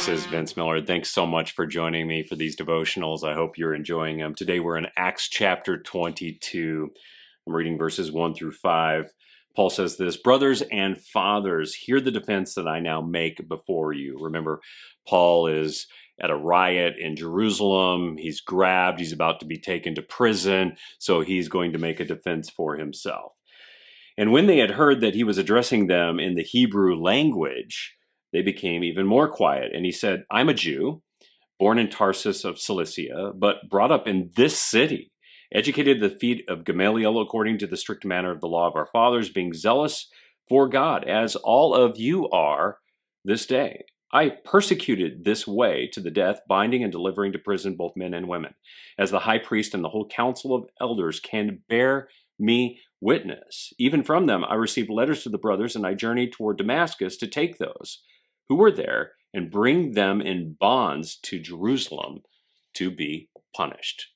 This is Vince Miller. Thanks so much for joining me for these devotionals. I hope you're enjoying them. Today we're in Acts chapter 22. I'm reading verses 1 through 5. Paul says this, "Brothers and fathers, hear the defense that I now make before you." Remember, Paul is at a riot in Jerusalem. He's grabbed. He's about to be taken to prison. So he's going to make a defense for himself. And when they had heard that he was addressing them in the Hebrew language, they became even more quiet. And he said, "I'm a Jew, born in Tarsus of Cilicia, but brought up in this city, educated at the feet of Gamaliel according to the strict manner of the law of our fathers, being zealous for God, as all of you are this day. I persecuted this way to the death, binding and delivering to prison both men and women, as the high priest and the whole council of elders can bear me witness. Even from them I received letters to the brothers, and I journeyed toward Damascus to take those who were there and bring them in bonds to Jerusalem to be punished."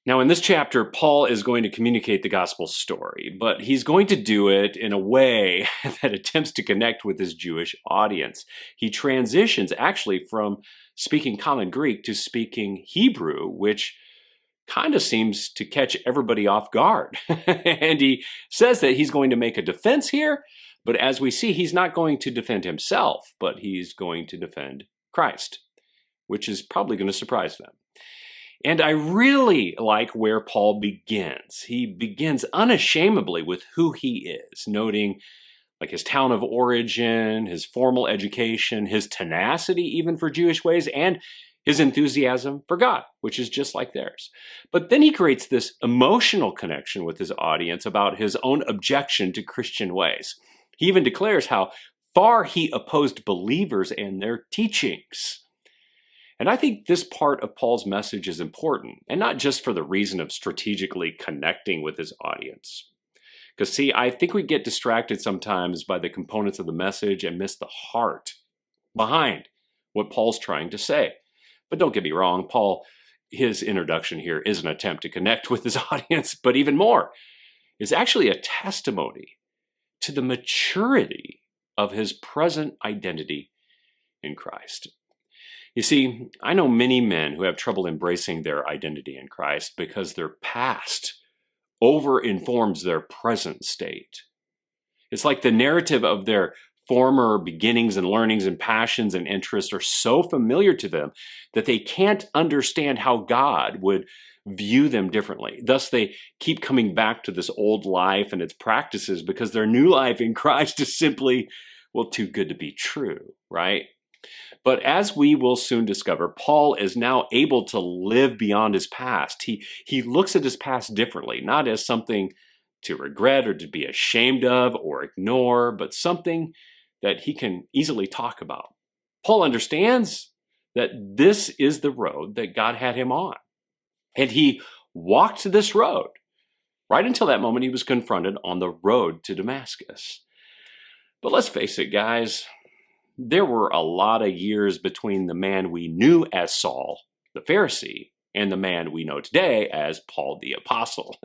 Now, in this chapter, Paul is going to communicate the gospel story, but he's going to do it in a way that attempts to connect with his Jewish audience. He transitions actually from speaking common Greek to speaking Hebrew, which kind of seems to catch everybody off guard. And he says that he's going to make a defense here, but as we see, he's not going to defend himself, but he's going to defend Christ, which is probably going to surprise them. And I really like where Paul begins. He begins unashamedly with who he is, noting like his town of origin, his formal education, his tenacity even for Jewish ways, and his enthusiasm for God, which is just like theirs. But then he creates this emotional connection with his audience about his own objection to Christian ways. He even declares how far he opposed believers and their teachings. And I think this part of Paul's message is important, and not just for the reason of strategically connecting with his audience. Because see, I think we get distracted sometimes by the components of the message and miss the heart behind what Paul's trying to say. But don't get me wrong, Paul, his introduction here is an attempt to connect with his audience, but even more, is actually a testimony to the maturity of his present identity in Christ. You see, I know many men who have trouble embracing their identity in Christ because their past over-informs their present state. It's like the narrative of their former beginnings and learnings and passions and interests are so familiar to them that they can't understand how God would view them differently. Thus, they keep coming back to this old life and its practices because their new life in Christ is simply, well, too good to be true, right? But as we will soon discover, Paul is now able to live beyond his past. He looks at his past differently, not as something to regret or to be ashamed of or ignore, but something that he can easily talk about. Paul understands that this is the road that God had him on. And he walked this road right until that moment he was confronted on the road to Damascus. But let's face it, guys, there were a lot of years between the man we knew as Saul, the Pharisee, and the man we know today as Paul the Apostle.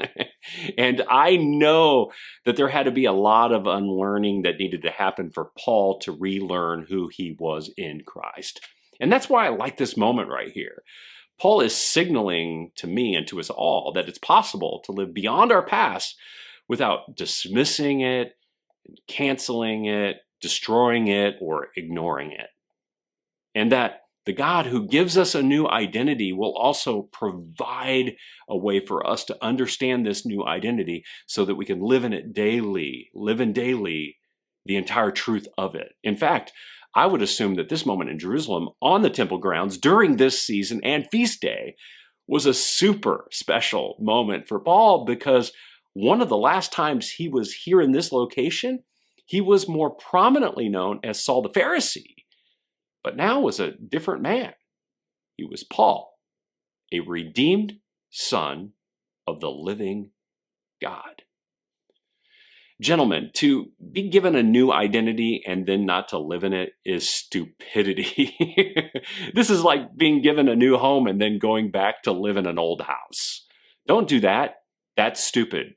And I know that there had to be a lot of unlearning that needed to happen for Paul to relearn who he was in Christ. And that's why I like this moment right here. Paul is signaling to me and to us all that it's possible to live beyond our past without dismissing it, canceling it, destroying it, or ignoring it. And that the God who gives us a new identity will also provide a way for us to understand this new identity so that we can live in daily the entire truth of it. In fact, I would assume that this moment in Jerusalem on the temple grounds during this season and feast day was a super special moment for Paul, because one of the last times he was here in this location, he was more prominently known as Saul the Pharisee, but now was a different man. He was Paul, a redeemed son of the living God. Gentlemen, to be given a new identity and then not to live in it is stupidity. This is like being given a new home and then going back to live in an old house. Don't do that. That's stupid.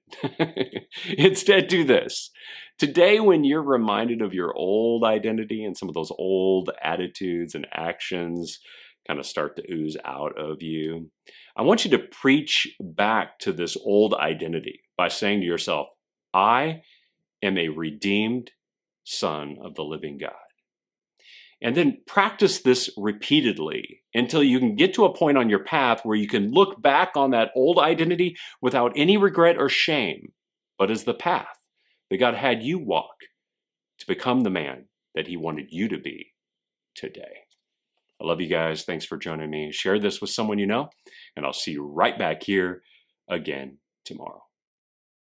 Instead, do this. Today, when you're reminded of your old identity and some of those old attitudes and actions kind of start to ooze out of you, I want you to preach back to this old identity by saying to yourself, I am a redeemed son of the living God. And then practice this repeatedly until you can get to a point on your path where you can look back on that old identity without any regret or shame, but as the path that God had you walk to become the man that he wanted you to be today. I love you guys. Thanks for joining me. Share this with someone you know, and I'll see you right back here again tomorrow.